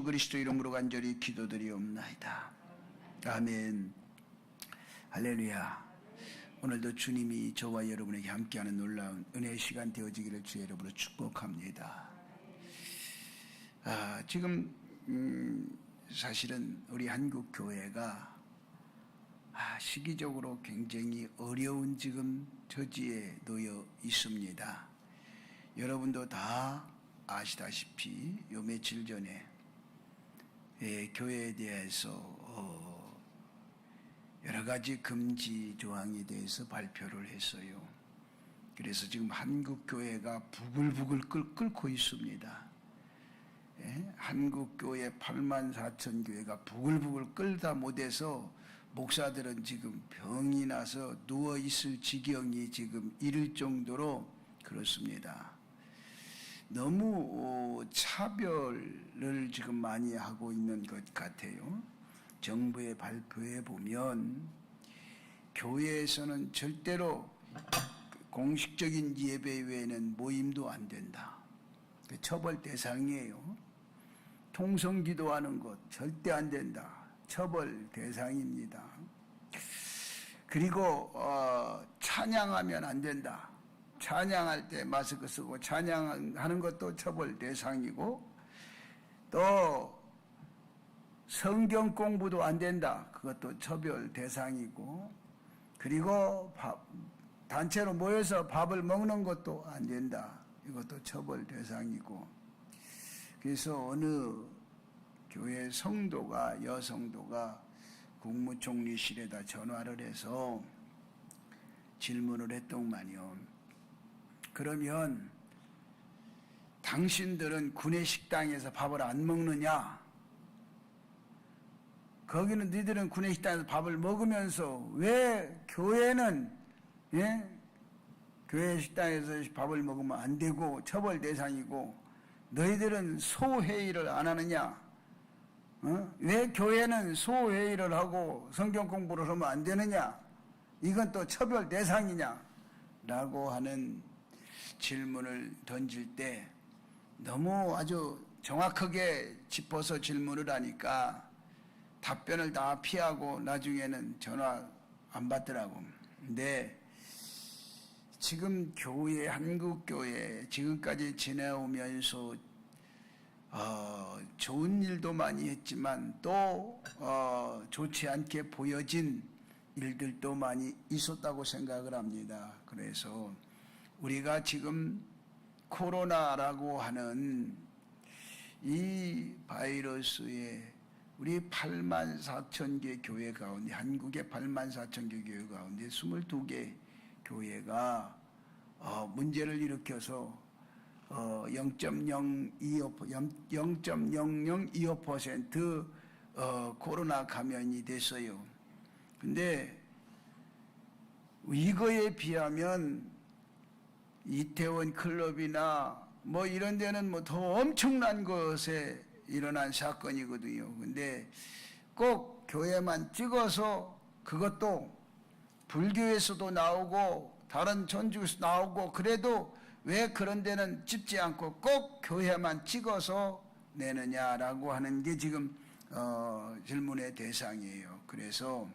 그리스도 이름으로 간절히 기도드리옵나이다. 아멘. 할렐루야. 오늘도 주님이 저와 여러분에게 함께하는 놀라운 은혜의 시간 되어지기를 주의 이름으로 축복합니다. 지금 사실은 우리 한국 교회가 시기적으로 굉장히 어려운 지금 처지에 놓여 있습니다. 여러분도 다 아시다시피 요 며칠 전에 교회에 대해서 여러 가지 금지 조항에 대해서 발표를 했어요. 그래서 지금 한국 교회가 부글부글 끓고 있습니다. 한국 교회 84,000 교회가 부글부글 끓다 못해서 목사들은 지금 병이 나서 누워 있을 지경이 지금 이를 정도로 그렇습니다. 너무 차별을 지금 많이 하고 있는 것 같아요. 정부의 발표에 보면 교회에서는 절대로 공식적인 예배 외에는 모임도 안 된다. 처벌 대상이에요. 통성 기도하는 것 절대 안 된다. 처벌 대상입니다. 그리고 찬양하면 안 된다. 찬양할 때 마스크 쓰고 찬양하는 것도 처벌 대상이고, 또 성경 공부도 안 된다. 그것도 처벌 대상이고, 그리고 단체로 모여서 밥을 먹는 것도 안 된다. 이것도 처벌 대상이고. 그래서 어느 교회 성도가, 여성도가 국무총리실에다 전화를 해서 질문을 했더만요. 그러면 당신들은 구내식당에서 밥을 안 먹느냐? 거기는 너희들은 구내식당에서 밥을 먹으면서 왜 교회는 교회 식당에서 밥을 먹으면 안 되고 처벌 대상이고 너희들은 소회의를 안 하느냐? 왜 교회는 소회의를 하고 성경 공부를 하면 안 되느냐? 이건 또 처벌 대상이냐? 라고 하는 질문을 던질 때 너무 아주 정확하게 짚어서 질문을 하니까 답변을 다 피하고 나중에는 전화 안 받더라고. 근데 지금 교회, 한국 교회 지금까지 지내오면서 좋은 일도 많이 했지만 또 좋지 않게 보여진 일들도 많이 있었다고 생각을 합니다. 그래서 우리가 지금 코로나라고 하는 이 바이러스에 우리 84,000개 교회 가운데, 한국의 84,000개 교회 가운데 22개 교회가 문제를 일으켜서 0.002% 코로나 감염이 됐어요. 근데 이거에 비하면 이태원 클럽이나 뭐 이런 데는 뭐 더 엄청난 것에 일어난 사건이거든요. 근데 꼭 교회만 찍어서, 그것도 불교에서도 나오고 다른 전주에서 나오고, 그래도 왜 그런 데는 찍지 않고 꼭 교회만 찍어서 내느냐라고 하는 게 지금 질문의 대상이에요. 그래서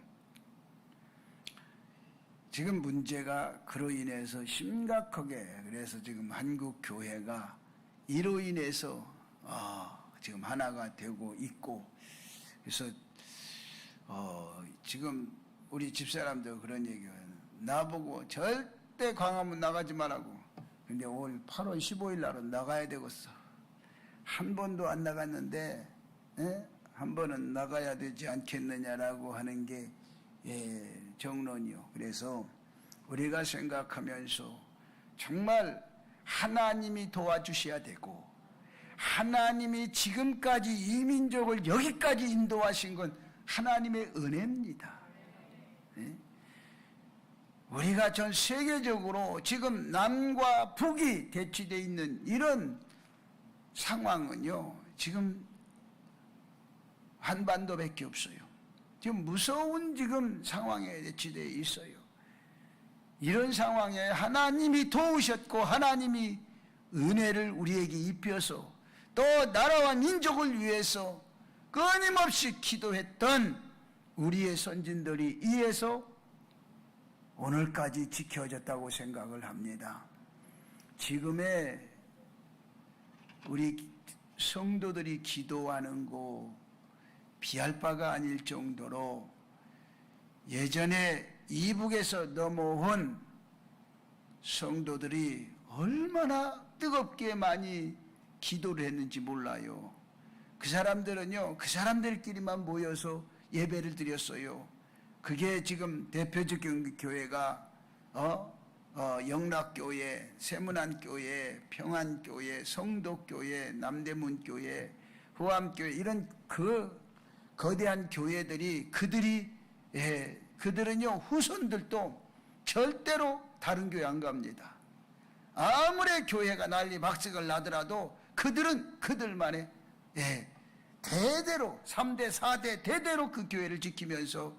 지금 문제가 그로 인해서 심각하게, 그래서 지금 한국 교회가 이로 인해서 지금 하나가 되고 있고, 그래서 지금 우리 집사람도 그런 얘기해요. 나보고 절대 광화문 나가지 말라고. 근데 올 8월 15일 날은 나가야 되겠어. 한 번도 안 나갔는데 한 번은 나가야 되지 않겠느냐라고 하는 게 정론이요. 그래서 우리가 생각하면서 정말 하나님이 도와주셔야 되고, 하나님이 지금까지 이 민족을 여기까지 인도하신 건 하나님의 은혜입니다. 우리가 전 세계적으로 지금 남과 북이 대치되어 있는 이런 상황은요, 지금 한반도밖에 없어요. 지금 무서운 지금 상황에 대치되어 있어요. 이런 상황에 하나님이 도우셨고 하나님이 은혜를 우리에게 입혀서 또 나라와 민족을 위해서 끊임없이 기도했던 우리의 선진들이 이에서 오늘까지 지켜졌다고 생각을 합니다. 지금의 우리 성도들이 기도하는 거 비할 바가 아닐 정도로 예전에 이북에서 넘어온 성도들이 얼마나 뜨겁게 많이 기도를 했는지 몰라요. 그 사람들은요, 그 사람들끼리만 모여서 예배를 드렸어요. 그게 지금 대표적 교회가 영락교회, 세문안교회, 평안교회, 성덕교회, 남대문교회, 후암교회 이런 그 거대한 교회들이 그들은요 후손들도 절대로 다른 교회 안 갑니다. 아무리 교회가 난리 박석을 나더라도 그들은 그들만의 대대로 3대 4대 대대로 그 교회를 지키면서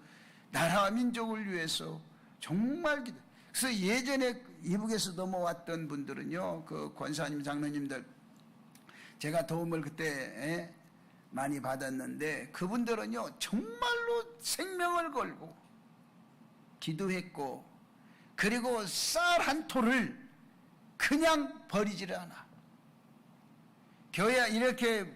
나라와 민족을 위해서 정말 그래서 예전에 이북에서 넘어왔던 분들은요 그 권사님 장로님들 제가 도움을 그때 많이 받았는데 그분들은요 정말로 생명을 걸고 기도했고 그리고 쌀 한 토를 그냥 버리지를 않아. 이렇게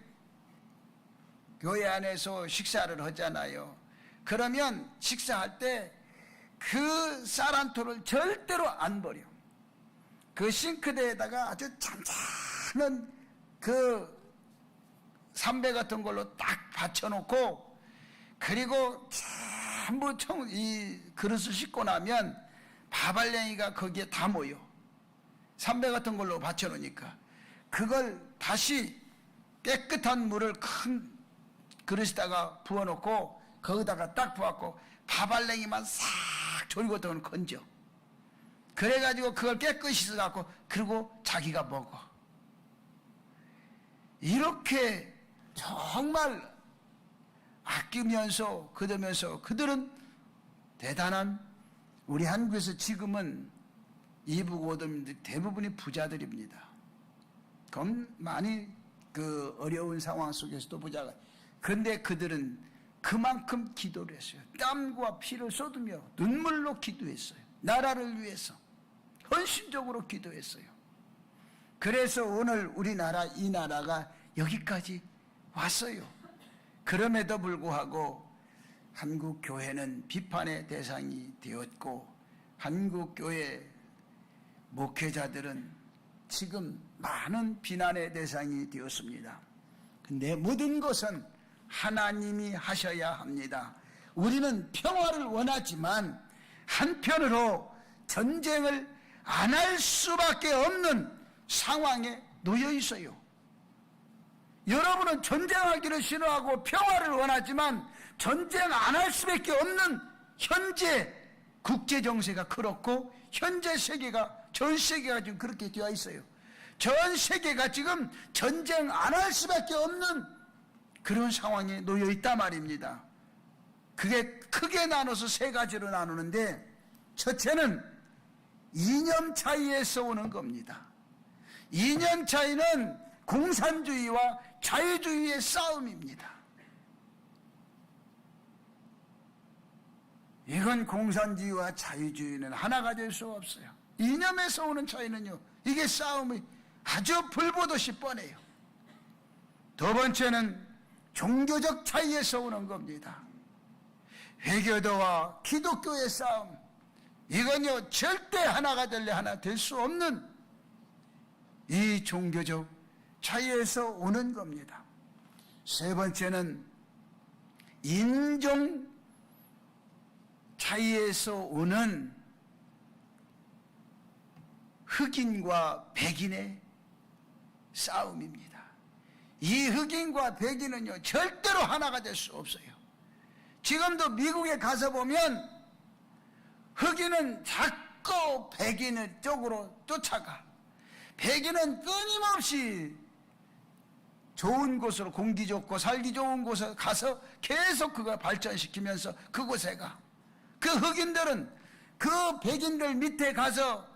교회 안에서 식사를 하잖아요. 그러면 식사할 때 그 쌀 한 토를 절대로 안 버려. 그 싱크대에다가 아주 잔잔한 그 삼배 같은 걸로 딱 받쳐놓고 그리고 전부 이 그릇을 씻고 나면 밥알랭이가 거기에 다 모여. 삼배 같은 걸로 받쳐놓으니까 그걸 다시 깨끗한 물을 큰 그릇에다가 부어놓고 거기다가 딱 부었고 밥알랭이만 싹 졸고던 건져. 그래가지고 그걸 깨끗이 씻어갖고 그리고 자기가 먹어. 이렇게 정말 아끼면서 그러면서 그들은 대단한 우리 한국에서 지금은 이북 오도민들 대부분이 부자들입니다. 그럼 많이 그 어려운 상황 속에서도 부자가. 그런데 그들은 그만큼 기도를 했어요. 땀과 피를 쏟으며 눈물로 기도했어요. 나라를 위해서 헌신적으로 기도했어요. 그래서 오늘 우리나라 이 나라가 여기까지 왔어요. 그럼에도 불구하고 한국 교회는 비판의 대상이 되었고 한국 교회 목회자들은 지금 많은 비난의 대상이 되었습니다. 근데 모든 것은 하나님이 하셔야 합니다. 우리는 평화를 원하지만 한편으로 전쟁을 안 할 수밖에 없는 상황에 놓여 있어요. 여러분은 전쟁하기를 싫어하고 평화를 원하지만 전쟁 안 할 수밖에 없는 현재 국제 정세가 그렇고 현재 세계가 전 세계가 지금 그렇게 되어 있어요. 전 세계가 지금 전쟁 안 할 수밖에 없는 그런 상황에 놓여 있단 말입니다. 그게 크게 나눠서 세 가지로 나누는데 첫째는 이념 차이에서 오는 겁니다. 이념 차이는 공산주의와 자유주의의 싸움입니다. 이건 공산주의와 자유주의는 하나가 될 수 없어요. 이념에서 오는 차이는요, 이게 싸움이 아주 불보듯이 뻔해요. 두 번째는 종교적 차이에서 오는 겁니다. 회교도와 기독교의 싸움, 이건요 절대 하나가 될래 하나 될 수 없는 이 종교적 차이에서 오는 겁니다. 세 번째는 인종 차이에서 오는 흑인과 백인의 싸움입니다. 이 흑인과 백인은요 절대로 하나가 될 수 없어요. 지금도 미국에 가서 보면 흑인은 자꾸 백인의 쪽으로 쫓아가. 백인은 끊임없이 좋은 곳으로, 공기 좋고 살기 좋은 곳에 가서 계속 그걸 발전시키면서 그곳에 가. 그 흑인들은 그 백인들 밑에 가서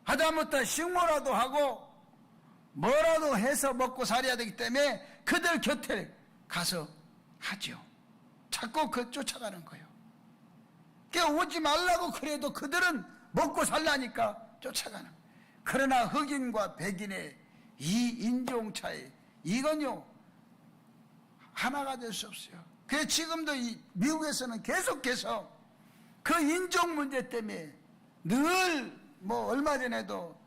하다못해 식모라도 하고 뭐라도 해서 먹고 살아야 되기 때문에 그들 곁에 가서 하죠. 자꾸 쫓아가는 거예요. 그러니까 오지 말라고 그래도 그들은 먹고 살라니까 쫓아가는 거예요. 그러나 흑인과 백인의 이 인종 차이, 이건요 하나가 될 수 없어요. 그래서 지금도 이 미국에서는 계속해서 그 인종 문제 때문에 늘 뭐 얼마 전에도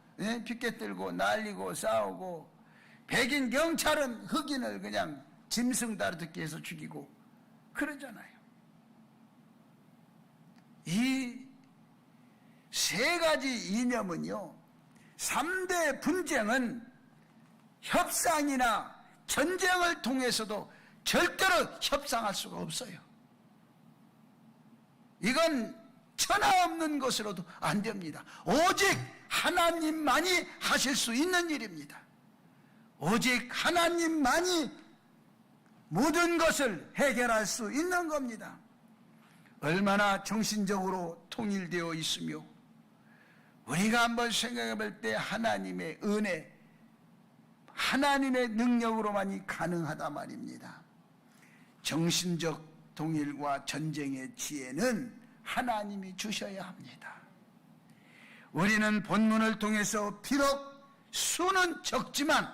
피켓 들고 날리고 싸우고, 백인 경찰은 흑인을 그냥 짐승 다루듯이 해서 죽이고 그러잖아요. 이 세 가지 이념은요, 3대 분쟁은 협상이나 전쟁을 통해서도 절대로 협상할 수가 없어요. 이건 천하 없는 것으로도 안 됩니다. 오직 하나님만이 하실 수 있는 일입니다. 오직 하나님만이 모든 것을 해결할 수 있는 겁니다. 얼마나 정신적으로 통일되어 있으며, 우리가 한번 생각해 볼 때 하나님의 은혜, 하나님의 능력으로만이 가능하다 말입니다. 정신적 통일과 전쟁의 지혜는 하나님이 주셔야 합니다. 우리는 본문을 통해서 비록 수는 적지만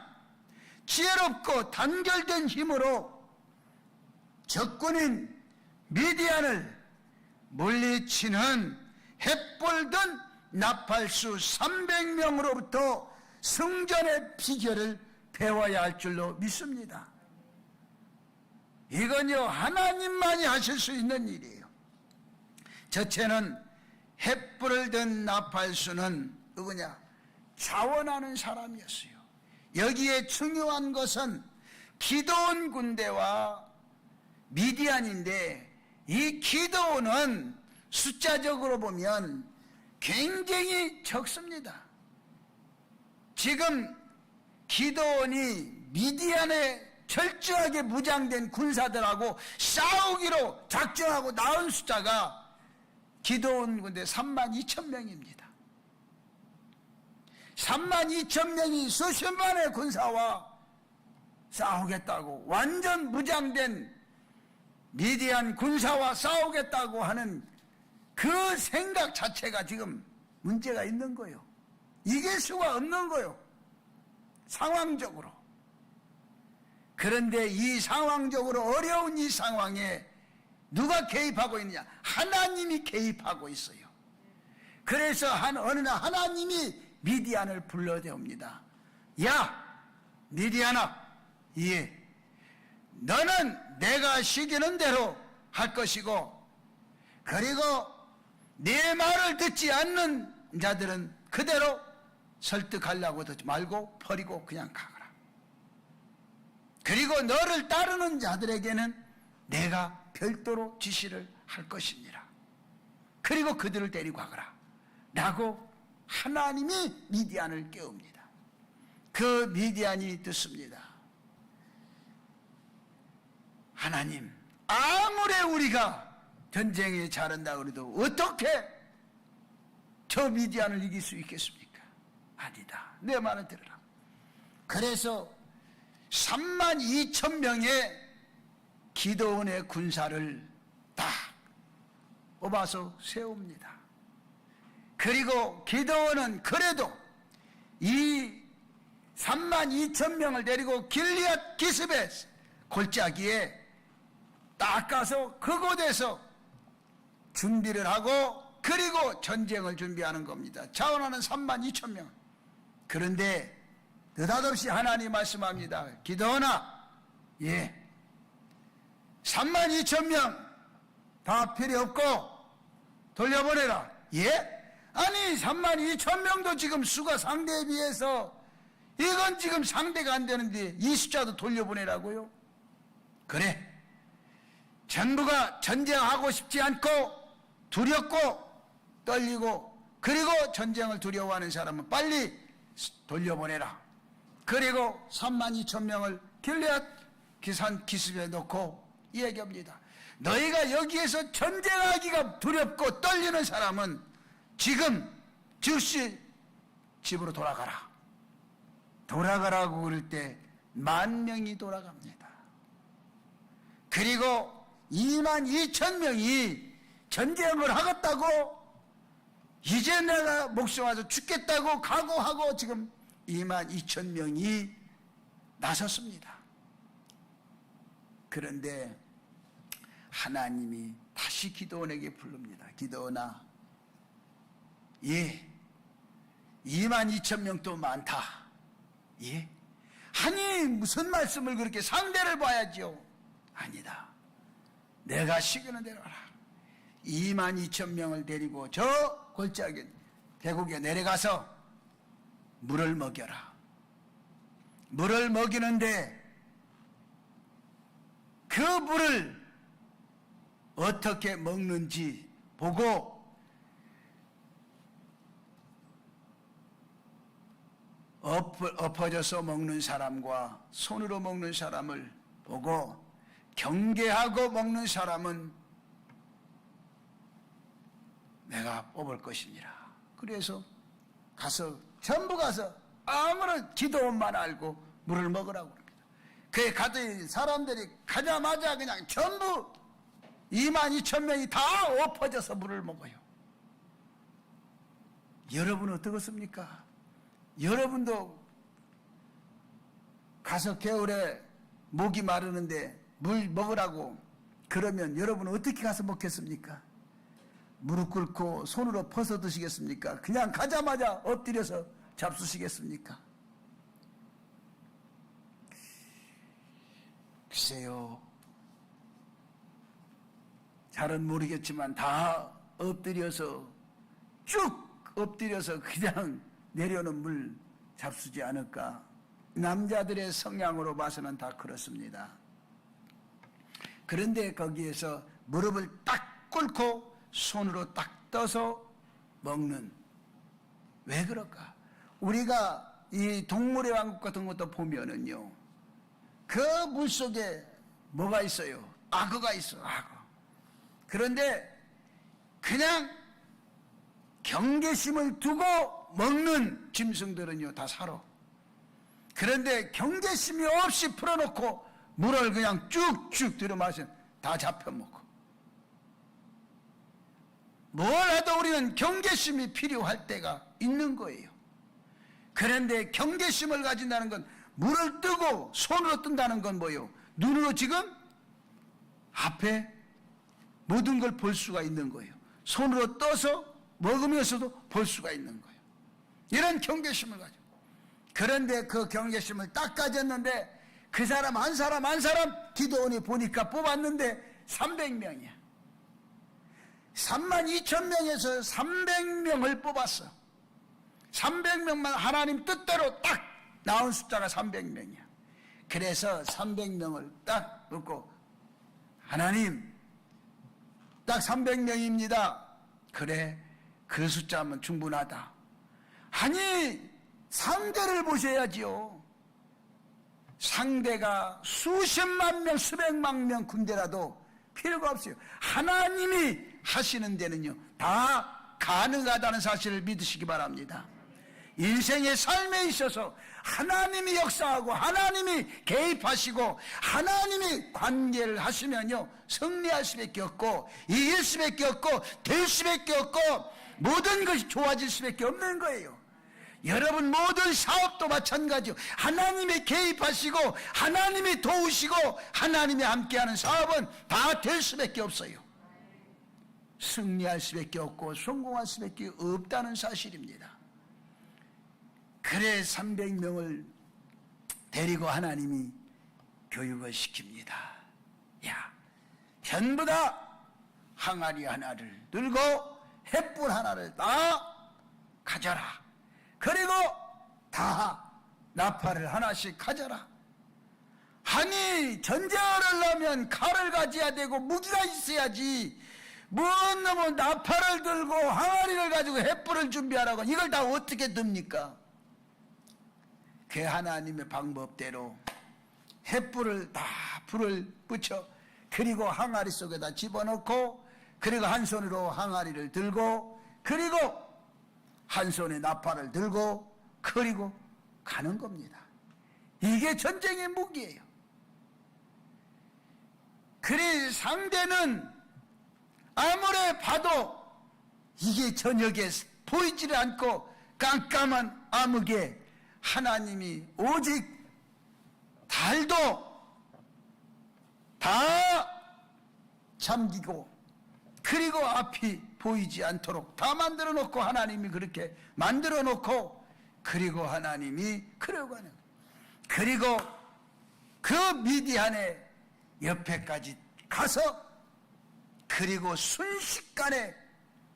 지혜롭고 단결된 힘으로 적군인 미디안을 물리치는 햇볼든 나팔수 300명으로부터 승전의 비결을 배워야 할 줄로 믿습니다. 이건요 하나님만이 하실 수 있는 일이에요. 저체는 햇불을 든 나팔수는 누구냐? 자원하는 사람이었어요. 여기에 중요한 것은 기드온 군대와 미디안인데, 이 기드온은 숫자적으로 보면 굉장히 적습니다. 지금 기드온이 미디안에 철저하게 무장된 군사들하고 싸우기로 작정하고 나온 숫자가 기드온 군대 32,000명입니다. 32,000명이 수십만의 군사와 싸우겠다고, 완전 무장된 미디안 군사와 싸우겠다고 하는 그 생각 자체가 지금 문제가 있는 거예요. 이길 수가 없는 거예요, 상황적으로. 그런데 이 상황적으로 어려운 이 상황에 누가 개입하고 있느냐? 하나님이 개입하고 있어요. 그래서 어느 날 하나님이 미디안을 불러대옵니다. 야, 미디안아, 예, 너는 내가 시키는 대로 할 것이고, 그리고 내 말을 듣지 않는 자들은 그대로 설득하려고 듣지 말고 버리고 그냥 가거라. 그리고 너를 따르는 자들에게는 내가 별도로 지시를 할 것이니라. 그리고 그들을 데리고 가거라 라고 하나님이 미디안을 깨웁니다. 그 미디안이 듣습니다. 하나님, 아무리 우리가 전쟁에 잘한다 그래도 어떻게 저 미디안을 이길 수 있겠습니까? 아니다, 내 말을 들으라. 그래서 32,000명의 기드온의 군사를 딱 뽑아서 세웁니다. 그리고 기드온은 그래도 이 32,000명을 데리고 길리앗 기습의 골짜기에 딱 가서 그곳에서 준비를 하고, 그리고 전쟁을 준비하는 겁니다. 자원하는 32,000명. 그런데 느닷없이 하나님 말씀합니다. 기드온아, 예, 32,000명 다 필요 없고 돌려보내라. 예? 아니 32,000명도 지금 수가 상대에 비해서 이건 지금 상대가 안 되는데 이 숫자도 돌려보내라고요? 그래, 전부가 전쟁하고 싶지 않고 두렵고 떨리고, 그리고 전쟁을 두려워하는 사람은 빨리 돌려보내라. 그리고 32,000명을 길앗 기산 기습에 놓고 얘기합니다. 너희가 여기에서 전쟁하기가 두렵고 떨리는 사람은 지금 즉시 집으로 돌아가라. 돌아가라고 그럴 때 10,000명이 돌아갑니다. 그리고 22,000명이 전쟁을 하겠다고 이제 내가 목숨 와서 죽겠다고 각오하고 지금 22,000명이 나섰습니다. 그런데 하나님이 다시 기드온에게 부릅니다. 기드온아, 예, 22,000명도 많다. 예? 아니 무슨 말씀을 그렇게 상대를 봐야지요. 아니다. 내가 시키는 대로 하라. 22,000명을 데리고 저 골짜기 계곡에 내려가서 물을 먹여라. 물을 먹이는데 그 물을 어떻게 먹는지 보고 엎어져서 먹는 사람과 손으로 먹는 사람을 보고 경계하고 먹는 사람은 내가 뽑을 것이니라. 그래서 전부 가서 아무런 기도원만 알고 물을 먹으라고 합니다. 그에 가더니 사람들이 가자마자 그냥 전부 22,000명이 다 엎어져서 물을 먹어요. 여러분 어떻겠습니까? 여러분도 가서 겨울에 목이 마르는데 물 먹으라고 그러면 여러분 어떻게 가서 먹겠습니까? 무릎 꿇고 손으로 퍼서 드시겠습니까? 그냥 가자마자 엎드려서 잡수시겠습니까? 글쎄요, 잘은 모르겠지만 다 엎드려서 쭉 엎드려서 그냥 내려오는 물 잡수지 않을까. 남자들의 성향으로 봐서는 다 그렇습니다. 그런데 거기에서 무릎을 딱 꿇고 손으로 딱 떠서 먹는, 왜 그럴까? 우리가 이 동물의 왕국 같은 것도 보면은요, 그 물속에 뭐가 있어요? 악어가 있어, 악어. 그런데 그냥 경계심을 두고 먹는 짐승들은요 다 살아. 그런데 경계심이 없이 풀어놓고 물을 그냥 쭉쭉 들여 마시면 다 잡혀먹고. 뭘 해도 우리는 경계심이 필요할 때가 있는 거예요. 그런데 경계심을 가진다는 건 물을 뜨고 손으로 뜬다는 건 뭐예요? 눈으로 지금 앞에 모든 걸 볼 수가 있는 거예요. 손으로 떠서 먹으면서도 볼 수가 있는 거예요. 이런 경계심을 가지고. 그런데 그 경계심을 딱 가졌는데 그 사람 한 사람 한 사람 기도원이 보니까 뽑았는데 300명이야. 32,000명에서 300명을 뽑았어. 300명만 하나님 뜻대로 딱 나온 숫자가 300명이야. 그래서 300명을 딱 놓고 하나님 딱 300명입니다. 그래, 그 숫자면 충분하다. 아니 상대를 보셔야지요. 상대가 수십만 명 수백만 명 군대라도 필요가 없어요. 하나님이 하시는 데는요 다 가능하다는 사실을 믿으시기 바랍니다. 인생의 삶에 있어서 하나님이 역사하고 하나님이 개입하시고 하나님이 관계를 하시면요 승리할 수밖에 없고 이길 수밖에 없고 될 수밖에 없고 모든 것이 좋아질 수밖에 없는 거예요. 여러분 모든 사업도 마찬가지요. 하나님이 개입하시고 하나님이 도우시고 하나님이 함께하는 사업은 다 될 수밖에 없어요. 승리할 수밖에 없고 성공할 수밖에 없다는 사실입니다. 그래 300명을 데리고 하나님이 교육을 시킵니다. 야, 전부 다 항아리 하나를 들고 횃불 하나를 다 가져라. 그리고 다 나팔을 하나씩 가져라. 아니 전쟁을 하려면 칼을 가져야 되고 무기가 있어야지. 뭔 놈은 나팔을 들고 항아리를 가지고 횃불을 준비하라고 이걸 다 어떻게 듭니까? 그 하나님의 방법대로 횃불을 다 불을 붙여 그리고 항아리 속에다 집어넣고 그리고 한 손으로 항아리를 들고 그리고 한 손에 나팔을 들고 그리고 가는 겁니다. 이게 전쟁의 무기예요. 그래 상대는 아무리 봐도 이게 저녁에 보이지를 않고 깜깜한 암흑에 하나님이 오직 달도 다 잠기고 그리고 앞이 보이지 않도록 다 만들어 놓고 하나님이 그렇게 만들어 놓고 그리고 하나님이 그러고 하는 거예요. 그리고 그 미디안의 옆에까지 가서 그리고 순식간에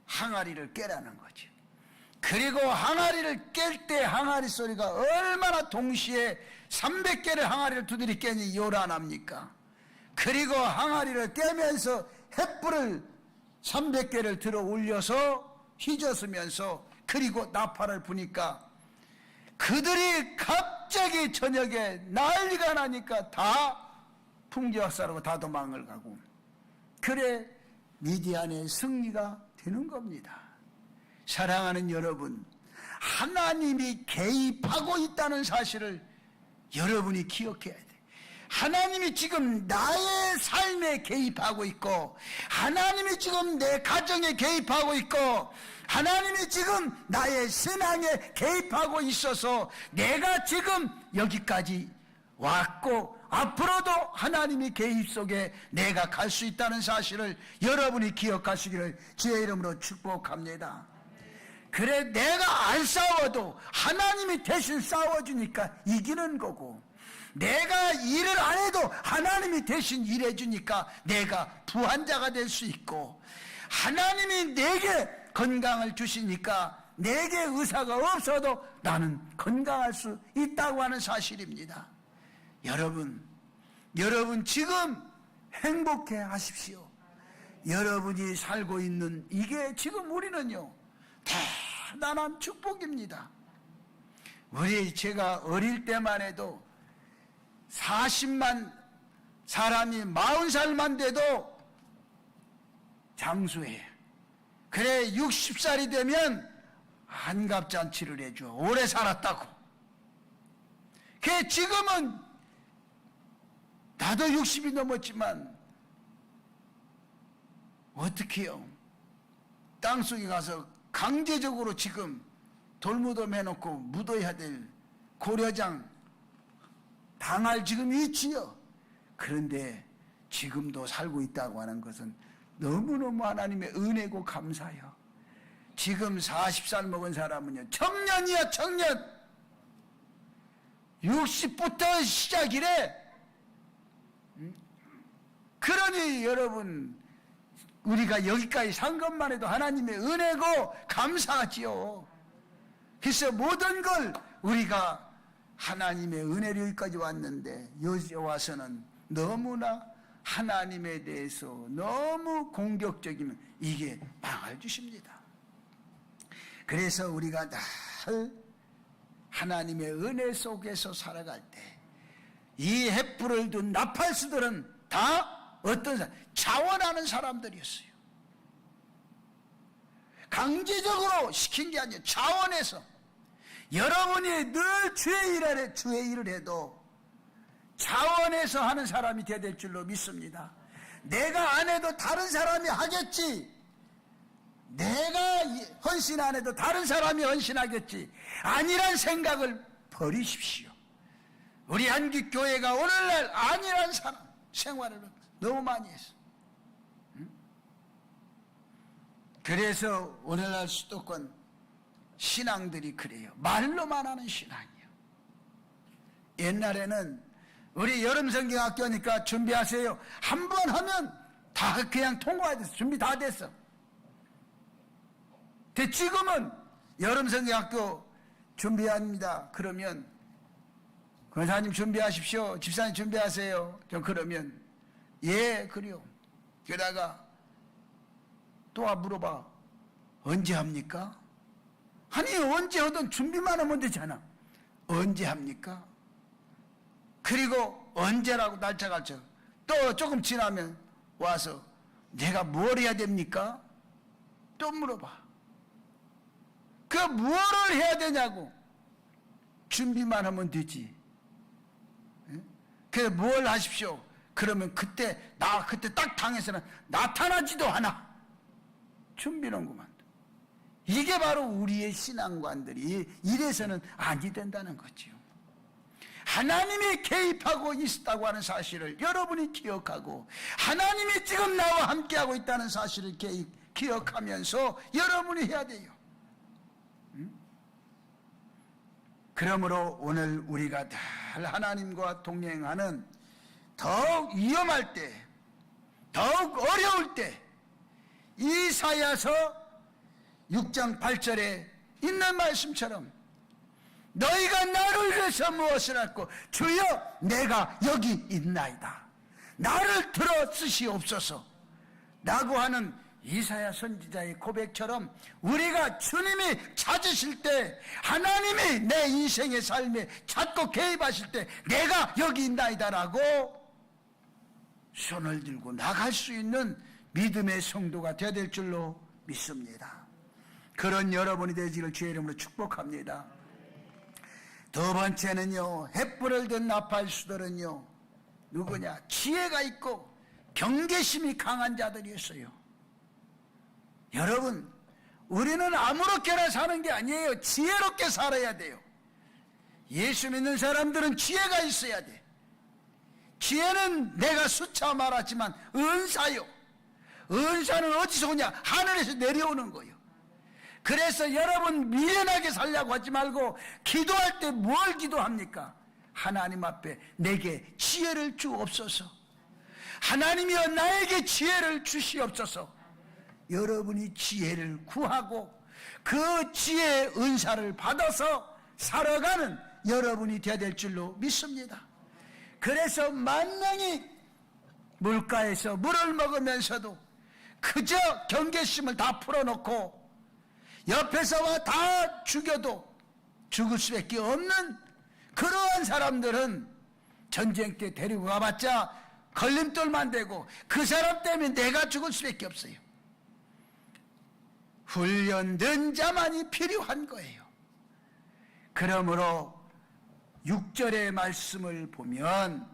항아리를 깨라는 거죠. 그리고 항아리를 깰 때 항아리 소리가 얼마나 동시에 300개를 항아리를 두드리 깨니 요란합니까? 그리고 항아리를 깨면서 횃불을 300개를 들어 올려서 휘저으면서 그리고 나팔을 부니까 그들이 갑자기 저녁에 난리가 나니까 다 풍지박산하고 다 도망을 가고 그래 미디안의 승리가 되는 겁니다. 사랑하는 여러분, 하나님이 개입하고 있다는 사실을 여러분이 기억해야 돼요. 하나님이 지금 나의 삶에 개입하고 있고 하나님이 지금 내 가정에 개입하고 있고 하나님이 지금 나의 신앙에 개입하고 있어서 내가 지금 여기까지 왔고 앞으로도 하나님의 개입 속에 내가 갈 수 있다는 사실을 여러분이 기억하시기를 주의 이름으로 축복합니다. 그래 내가 안 싸워도 하나님이 대신 싸워주니까 이기는 거고 내가 일을 안 해도 하나님이 대신 일해주니까 내가 부한자가 될 수 있고 하나님이 내게 건강을 주시니까 내게 의사가 없어도 나는 건강할 수 있다고 하는 사실입니다. 여러분 지금 행복해 하십시오. 여러분이 살고 있는 이게 지금 우리는요 대단한 축복입니다. 제가 어릴 때만 해도 40만 사람이 40살만 돼도 장수해. 그래 60살이 되면 한갑잔치를 해줘. 오래 살았다고. 그래 지금은 나도 60이 넘었지만 어떡해요. 땅속에 가서 강제적으로 지금 돌무덤 해놓고 묻어야 될 고려장 당할 지금 위치요. 그런데 지금도 살고 있다고 하는 것은 너무너무 하나님의 은혜고 감사해요. 지금 40살 먹은 사람은요 청년이야 청년. 60부터 시작이래. 그러니 여러분 우리가 여기까지 산 것만 해도 하나님의 은혜고 감사하지요. 그래서 모든 걸 우리가 하나님의 은혜로 여기까지 왔는데 여기 와서는 너무나 하나님에 대해서 너무 공격적이면 이게 망할 짓입니다. 그래서 우리가 늘 하나님의 은혜 속에서 살아갈 때 이 횃불을 둔 나팔수들은 다 어떤 사람? 자원하는 사람들이었어요. 강제적으로 시킨 게 아니에요. 자원해서. 여러분이 늘 주의 일을 해도 자원해서 하는 사람이 되어야 될 줄로 믿습니다. 내가 안 해도 다른 사람이 하겠지. 내가 헌신 안 해도 다른 사람이 헌신하겠지. 아니란 생각을 버리십시오. 우리 한국교회가 오늘날 아니란 사람 생활을 너무 많이 했어. 그래서 오늘날 수도권 신앙들이 그래요. 말로만 하는 신앙이에요. 옛날에는 우리 여름성경학교니까 준비하세요. 한 번 하면 다 그냥 통과됐어. 준비 다 됐어. 근데 지금은 여름성경학교 준비합니다. 그러면 권사님 준비하십시오. 집사님 준비하세요. 그러면 예 그래요. 그러다가 또 물어봐. 언제 합니까? 아니 언제 하든 준비만 하면 되잖아. 언제 합니까? 그리고 언제라고 날짜가 또 조금 지나면 와서 내가 뭘 해야 됩니까? 또 물어봐. 그 뭐를 해야 되냐고. 준비만 하면 되지. 그래 뭘 하십시오. 그러면 그때 딱 당해서는 나타나지도 않아. 준비는구만. 이게 바로 우리의 신앙관들이 이래서는 아니 된다는 거지요. 하나님이 개입하고 있다고 하는 사실을 여러분이 기억하고 하나님이 지금 나와 함께하고 있다는 사실을 기억하면서 여러분이 해야 돼요. 그러므로 오늘 우리가 늘 하나님과 동행하는 더욱 위험할 때, 더욱 어려울 때 이사야서 6장 8절에 있는 말씀처럼 너희가 나를 위해서 무엇을 할고 주여 내가 여기 있나이다. 나를 들어 쓰시옵소서 라고 하는 이사야 선지자의 고백처럼 우리가 주님이 찾으실 때 하나님이 내 인생의 삶에 찾고 개입하실 때 내가 여기 있나이다 라고 손을 들고 나갈 수 있는 믿음의 성도가 되어야 될 줄로 믿습니다. 그런 여러분이 되시기를 주의 이름으로 축복합니다. 두 번째는요, 횃불을 든 나팔수들은요 누구냐? 지혜가 있고 경계심이 강한 자들이었어요. 여러분, 우리는 아무렇게나 사는 게 아니에요. 지혜롭게 살아야 돼요. 예수 믿는 사람들은 지혜가 있어야 돼. 지혜는 내가 수차 말하지만 은사요. 은사는 어디서 오냐? 하늘에서 내려오는 거예요. 그래서 여러분 미련하게 살려고 하지 말고 기도할 때 뭘 기도합니까? 하나님 앞에 내게 지혜를 주옵소서. 하나님이여 나에게 지혜를 주시옵소서. 여러분이 지혜를 구하고 그 지혜의 은사를 받아서 살아가는 여러분이 되어야 될 줄로 믿습니다. 그래서 만명이 물가에서 물을 먹으면서도 그저 경계심을 다 풀어놓고 옆에서와 다 죽여도 죽을 수밖에 없는 그러한 사람들은 전쟁 때 데리고 가봤자 걸림돌만 되고 그 사람 때문에 내가 죽을 수밖에 없어요. 훈련된 자만이 필요한 거예요. 그러므로 6절의 말씀을 보면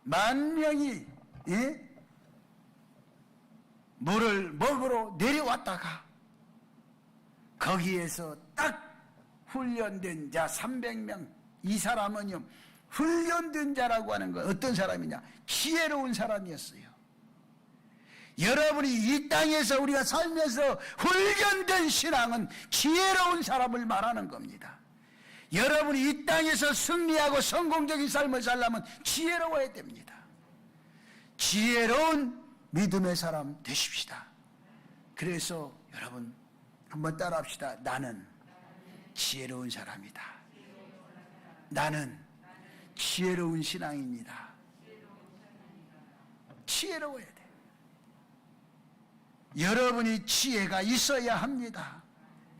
만명이 물을 먹으러 내려왔다가 거기에서 딱 훈련된 자 300명, 이 사람은요 훈련된 자라고 하는 건 어떤 사람이냐? 지혜로운 사람이었어요. 여러분이 이 땅에서 우리가 살면서 훈련된 신앙은 지혜로운 사람을 말하는 겁니다. 여러분이 이 땅에서 승리하고 성공적인 삶을 살려면 지혜로워야 됩니다. 지혜로운 믿음의 사람 되십시다. 그래서 여러분 한번 따라합시다. 나는 지혜로운 사람이다. 나는 지혜로운 신앙입니다. 지혜로워야 돼. 여러분이 지혜가 있어야 합니다.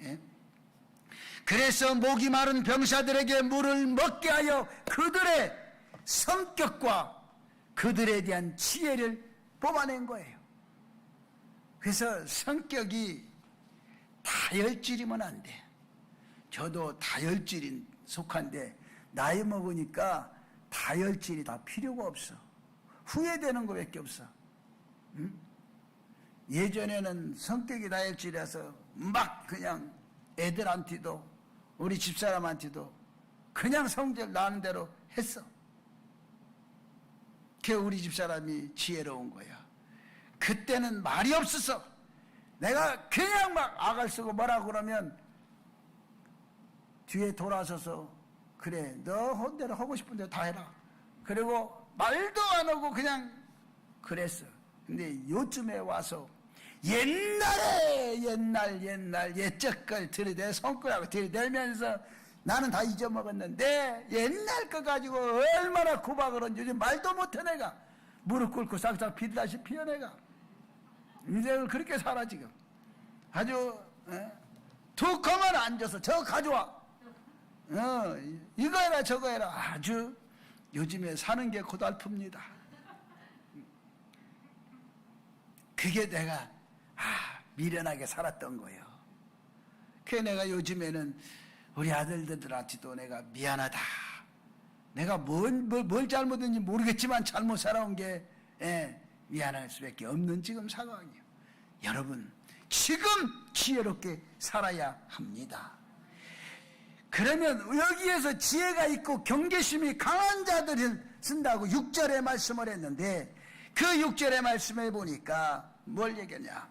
예? 그래서 목이 마른 병사들에게 물을 먹게 하여 그들의 성격과 그들에 대한 지혜를 뽑아낸 거예요. 그래서 성격이 다혈질이면 안 돼. 저도 다혈질인 속한데 나이 먹으니까 다혈질이 다 필요가 없어. 후회되는 것밖에 없어. 응? 예전에는 성격이 다혈질이라서 막 그냥 애들한테도 우리 집사람한테도 그냥 성질 나는 대로 했어. 그 우리 집사람이 지혜로운 거야. 그때는 말이 없었어. 내가 그냥 막 악을 쓰고 뭐라고 그러면 뒤에 돌아서서 그래 너 혼대로 하고 싶은 대로 다 해라. 그리고 말도 안 하고 그냥 그랬어. 근데 요즘에 와서 옛날 옛적 걸 들이대 손가락을 들이대면서 나는 다 잊어먹었는데 옛날 거 가지고 얼마나 구박을 한지 요즘 말도 못해. 내가 무릎 꿇고 싹싹 비다시피 내가 인생을 그렇게 살아 지금. 아주 툭하면 앉아서 저거 가져와, 이거 해라 저거 해라. 아주 요즘에 사는 게 고달픕니다. 그게 내가 미련하게 살았던 거예요. 그게 내가 요즘에는 우리 아들들한테도 내가 미안하다. 내가 뭘 잘못했는지 모르겠지만 잘못 살아온 게 미안할 수밖에 없는 지금 상황이에요. 여러분, 지금 지혜롭게 살아야 합니다. 그러면 여기에서 지혜가 있고 경계심이 강한 자들을 쓴다고 6절의 말씀을 했는데, 그 6절의 말씀에 보니까 뭘 얘기하냐?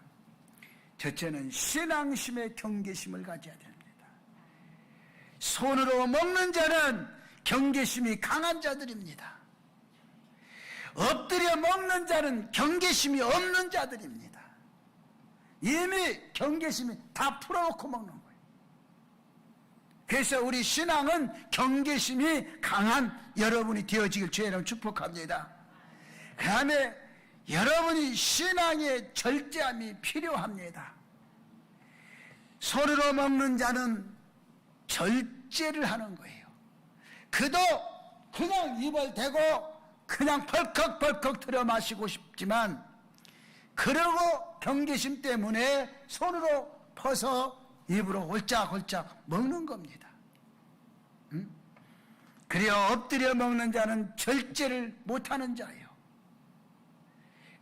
첫째는 신앙심의 경계심을 가져야 됩니다. 손으로 먹는 자는 경계심이 강한 자들입니다. 엎드려 먹는 자는 경계심이 없는 자들입니다. 이미 경계심이 다 풀어놓고 먹는 거예요. 그래서 우리 신앙은 경계심이 강한 여러분이 되어지길 주의 이름으로 축복합니다. 그 다음에 여러분이 신앙의 절제함이 필요합니다. 손으로 먹는 자는 절제를 하는 거예요. 그도 그냥 입을 대고 그냥 벌컥벌컥 들여 마시고 싶지만, 그러고 경계심 때문에 손으로 퍼서 입으로 홀짝홀짝 먹는 겁니다. 그래야 엎드려 먹는 자는 절제를 못하는 자예요.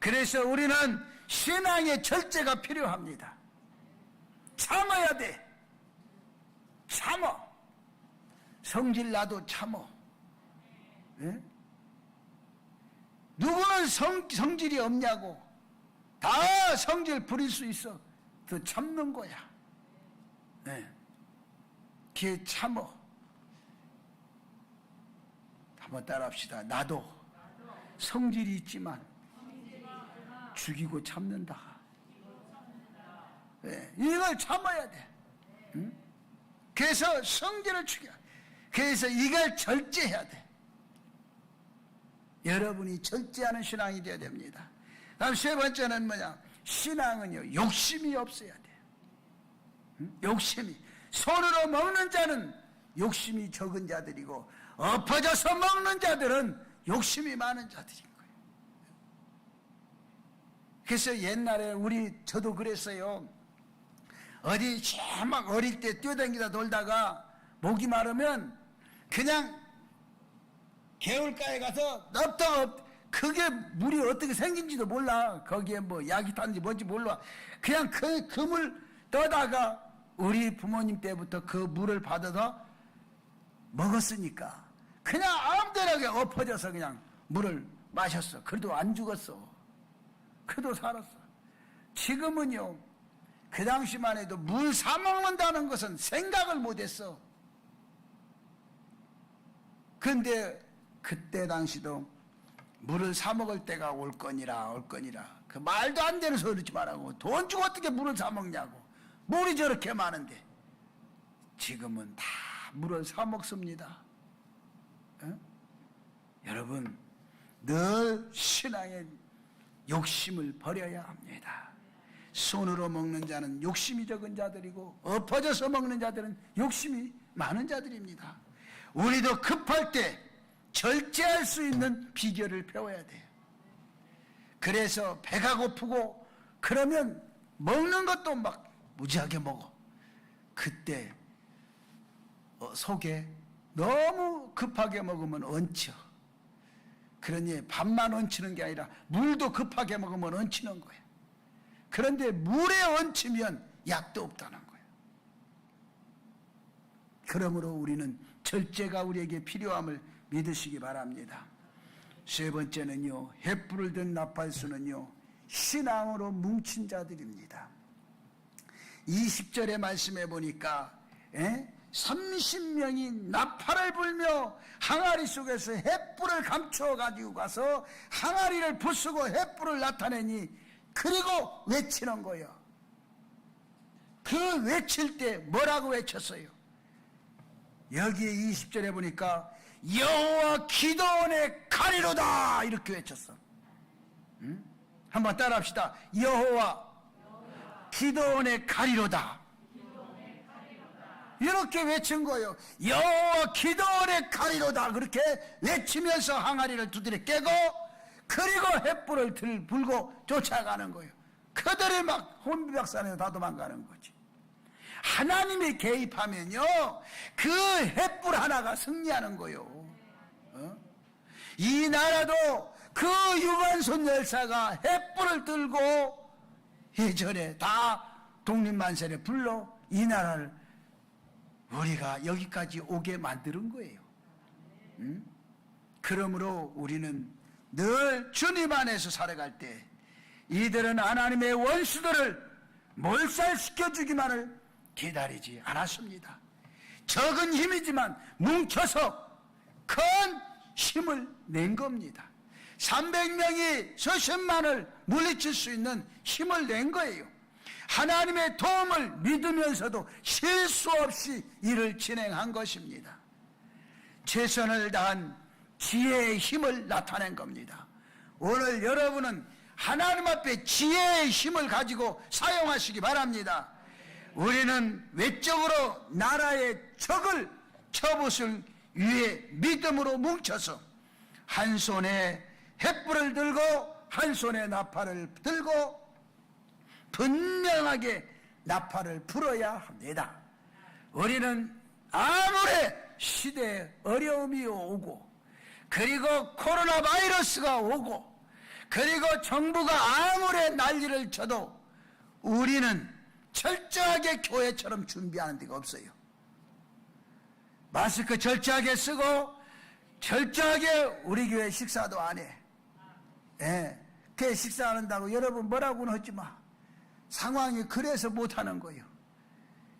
그래서 우리는 신앙의 절제가 필요합니다. 참아야 돼. 참어. 성질 나도 참어. 네? 누구는 성질이 없냐고. 다 성질 부릴 수 있어. 더 참는 거야. 네. 걔 참어. 한번 따라합시다. 나도 성질이 있지만 죽이고 참는다. 네. 이걸 참아야 돼. 응? 그래서 성질을 죽여. 그래서 이걸 절제해야 돼. 여러분이 절제하는 신앙이 되어야 됩니다. 다음 세 번째는 뭐냐? 신앙은요, 욕심이 없어야 돼. 응? 욕심이. 손으로 먹는 자는 욕심이 적은 자들이고, 엎어져서 먹는 자들은 욕심이 많은 자들인 거예요. 그래서 옛날에 저도 그랬어요. 어디 막 어릴 때 뛰어다니다 놀다가 목이 마르면 그냥 개울가에 가서 넙떡, 그게 물이 어떻게 생긴지도 몰라. 거기에 뭐 약이 탔는지 뭔지 몰라. 그냥 그 물 떠다가 우리 부모님 때부터 그 물을 받아서 먹었으니까 그냥 아무데나 엎어져서 그냥 물을 마셨어. 그래도 안 죽었어. 그래도 살았어. 지금은요, 그 당시만 해도 물 사 먹는다는 것은 생각을 못했어. 근데 그때 당시도 물을 사 먹을 때가 올 거니라. 그 말도 안 되는 소리 하지 말라고. 돈 주고 어떻게 물을 사 먹냐고. 물이 저렇게 많은데. 지금은 다 물을 사 먹습니다. 여러분, 늘 신앙의 욕심을 버려야 합니다. 손으로 먹는 자는 욕심이 적은 자들이고, 엎어져서 먹는 자들은 욕심이 많은 자들입니다. 우리도 급할 때 절제할 수 있는 비결을 배워야 돼요. 그래서 배가 고프고 그러면 먹는 것도 막 무지하게 먹어. 그때 속에 너무 급하게 먹으면 얹혀. 그러니 밥만 얹히는 게 아니라 물도 급하게 먹으면 얹히는 거예요. 그런데 물에 얹히면 약도 없다는 거예요. 그러므로 우리는 절제가 우리에게 필요함을 믿으시기 바랍니다. 세 번째는요, 횃불을 든 나팔수는요, 신앙으로 뭉친 자들입니다. 20절의 말씀에 보니까 30명이 나팔을 불며 항아리 속에서 횃불을 감추어 가지고 가서 항아리를 부수고 횃불을 나타내니, 그리고 외치는 거예요. 그 외칠 때 뭐라고 외쳤어요? 여기에 20절에 보니까 여호와 기도원의 칼이로다, 이렇게 외쳤어. 한번 따라합시다. 여호와 기도원의 칼이로다. 이렇게 외친 거예요. 여호와 기도원의 칼이로다. 그렇게 외치면서 항아리를 두드려 깨고, 그리고 횃불을 불고 쫓아가는 거예요. 그들이 막 혼비박산에서 다 도망가는 거지. 하나님이 개입하면요, 그 횃불 하나가 승리하는 거요. 이 나라도 그 유관순 열사가 횃불을 들고 예전에 다 독립만세를 불러 이 나라를 우리가 여기까지 오게 만드는 거예요. 그러므로 우리는 늘 주님 안에서 살아갈 때 이들은 하나님의 원수들을 몰살시켜주기만을 기다리지 않았습니다. 적은 힘이지만 뭉쳐서 큰 힘을 낸 겁니다. 300명이 수십만을 물리칠 수 있는 힘을 낸 거예요. 하나님의 도움을 믿으면서도 실수 없이 일을 진행한 것입니다. 최선을 다한 지혜의 힘을 나타낸 겁니다. 오늘 여러분은 하나님 앞에 지혜의 힘을 가지고 사용하시기 바랍니다. 우리는 외적으로 나라의 적을 쳐부술 위해 믿음으로 뭉쳐서 한 손에 횃불을 들고 한 손에 나팔을 들고 분명하게 나팔을 불어야 합니다. 우리는 아무리 시대에 어려움이 오고 그리고 코로나 바이러스가 오고 그리고 정부가 아무리 난리를 쳐도 우리는 철저하게 교회처럼 준비하는 데가 없어요. 마스크 철저하게 쓰고 철저하게 우리 교회 식사도 안 해. 교회 식사 안 한다고 여러분 뭐라고는 하지 마. 상황이 그래서 못하는 거예요.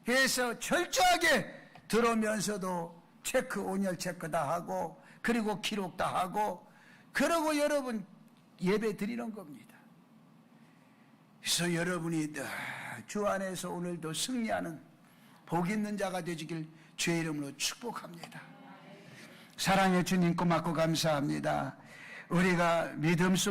그래서 철저하게 들어오면서도 체크, 온열 체크 다 하고 그리고 기록 다 하고 그러고 여러분 예배 드리는 겁니다. 그래서 여러분이 주 안에서 오늘도 승리하는 복 있는 자가 되시길 주의 이름으로 축복합니다. 사랑의 주님 고맙고 감사합니다. 우리가 믿음 속에